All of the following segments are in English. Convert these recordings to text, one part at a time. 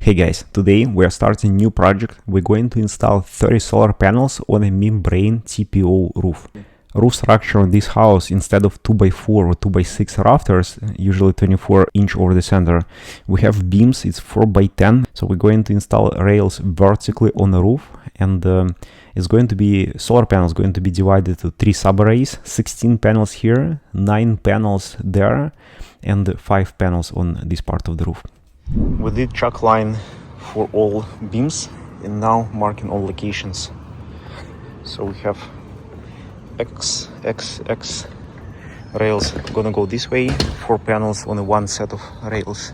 Hey guys, today we are starting a new project. We're going to install 30 solar panels on a membrane TPO roof. Roof structure on this house, instead of 2x4 or 2x6 rafters, usually 24-inch over the center, we have beams, it's 4x10. So we're going to install rails vertically on the roof, and it's going to be solar panels going to be divided to 3 subarrays, 16 panels here, 9 panels there, and 5 panels on this part of the roof. We did chalk line for all beams and now marking all locations. So we have X rails gonna go this way, 4 panels on one set of rails.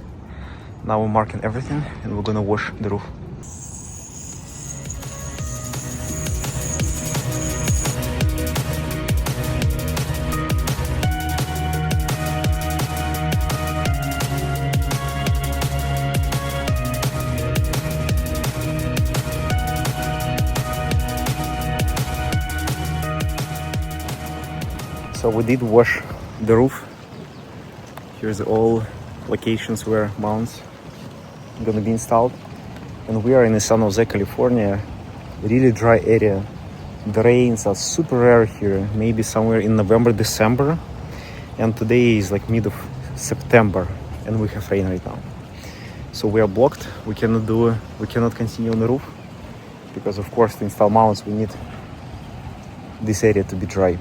Now we're marking everything and we're gonna wash the roof. So we did wash the roof. Here's all locations where mounts are gonna be installed. And we are in San Jose, California, really dry area. The rains are super rare here, maybe somewhere in November, December. And today is like mid of September and we have rain right now. So we are blocked, we cannot continue on the roof because of course to install mounts we need this area to be dry.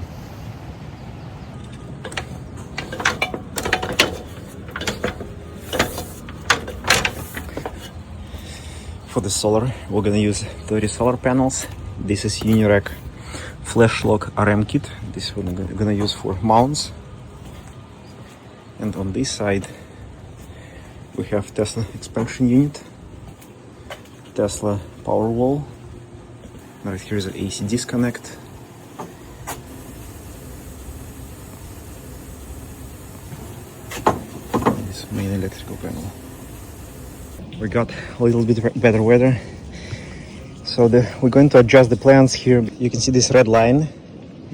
For the solar, we're gonna use 30 solar panels. This is Unirac flash lock RM kit. This we're gonna use for mounts. And on this side, we have Tesla expansion unit, Tesla power wall. Right here is an AC disconnect. This main electrical panel. We got a little bit better weather, so we're going to adjust the plans here. You can see this red line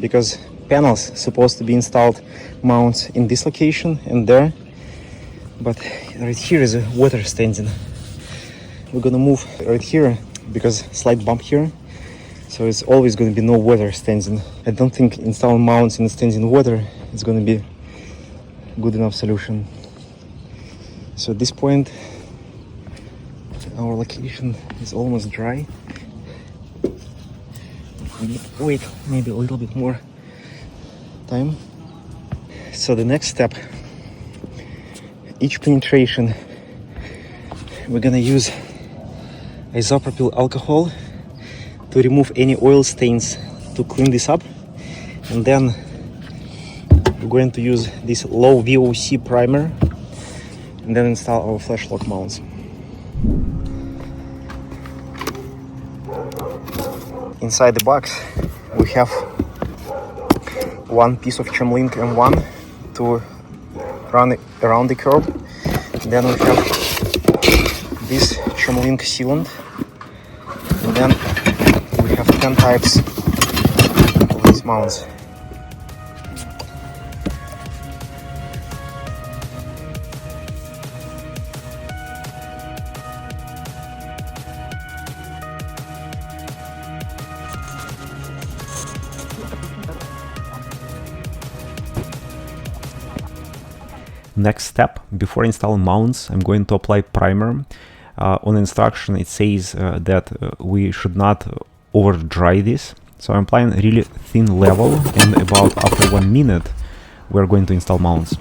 because panels supposed to be installed mounts in this location and there, but right here is a water standing. We're gonna move right here because slight bump here, so it's always going to be no water standing. I don't think installing mounts in standing water is going to be good enough solution. So at this point our location is almost dry. We need to wait maybe a little bit more time. So the next step, each penetration we're gonna use isopropyl alcohol to remove any oil stains, to clean this up, and then we're going to use this low VOC primer and then install our flash lock mounts. Inside the box we have one piece of chain-link M1 to run it around the curb. Then we have this chain-link sealant, and then we have 10 types of these mounts. Next step, before installing mounts, I'm going to apply primer. On instruction it says that we should not over dry this, so I'm applying really thin level, and about after 1 minute we're going to install mounts.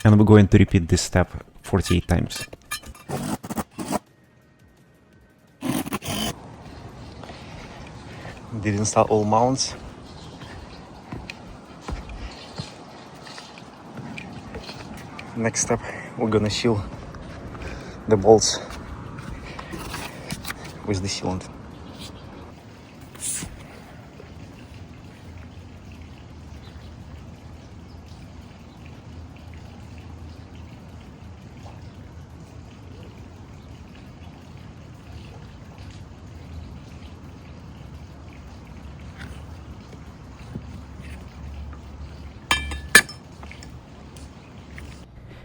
And we're going to repeat this step 48 times. Did install all mounts. Next step, we're gonna seal the bolts with the sealant.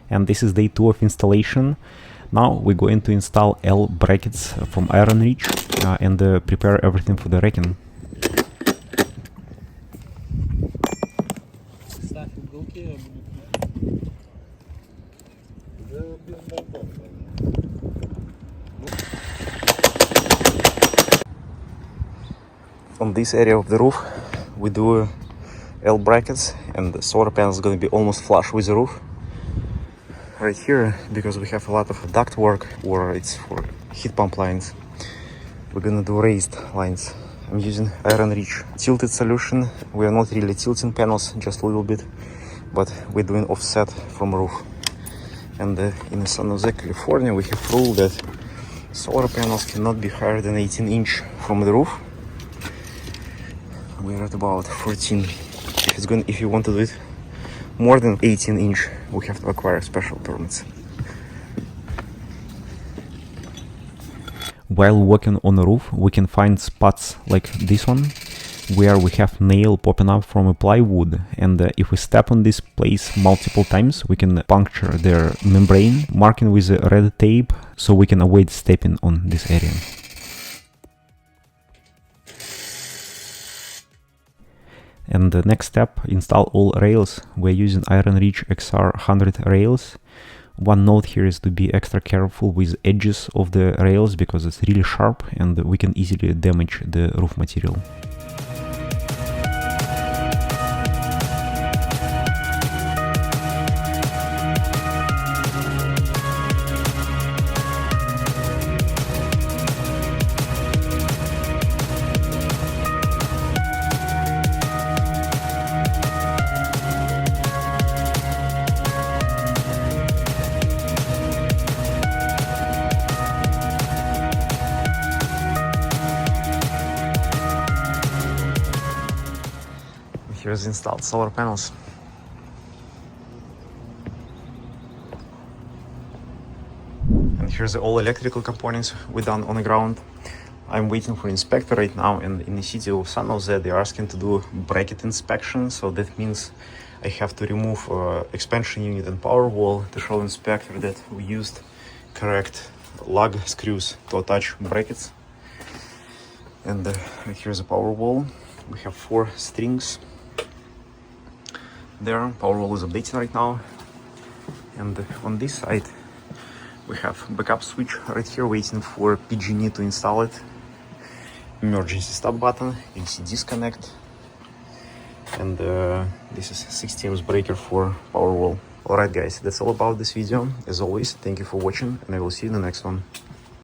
And this is day 2 of installation. Now we're going to install L brackets from Iron Reach and prepare everything for the racking. On this area of the roof we do L brackets, and the solar panel is going to be almost flush with the roof. Right here, because we have a lot of duct work or it's for heat pump lines, we're gonna do raised lines. I'm using Iron Reach tilted solution. We are not really tilting panels, just a little bit, but we're doing offset from roof. And in San Jose, California, we have rule that solar panels cannot be higher than 18 inch from the roof. We're at about 14. If you want to do it more than 18 inch, we have to acquire special permits. While working on the roof, we can find spots like this one, where we have nail popping up from a plywood, and if we step on this place multiple times, we can puncture their membrane, marking with a red tape, so we can avoid stepping on this area. And the next step, install all rails. We're using Iron Reach XR 100 rails. One note here is to be extra careful with edges of the rails because it's really sharp and we can easily damage the roof material. Here's installed solar panels. And here's the all electrical components we done on the ground. I'm waiting for inspector right now, and in the city of San Jose they're asking to do bracket inspection, so that means I have to remove expansion unit and power wall to show inspector that we used correct lug screws to attach brackets. And here's a power wall. We have 4 strings there. Power wall is updating right now. And on this side we have backup switch right here waiting for PG&E to install it. Emergency stop button, AC disconnect, and this is 6 amps breaker for power wall. Alright guys, that's all about this video. As always, thank you for watching, and I will see you in the next one.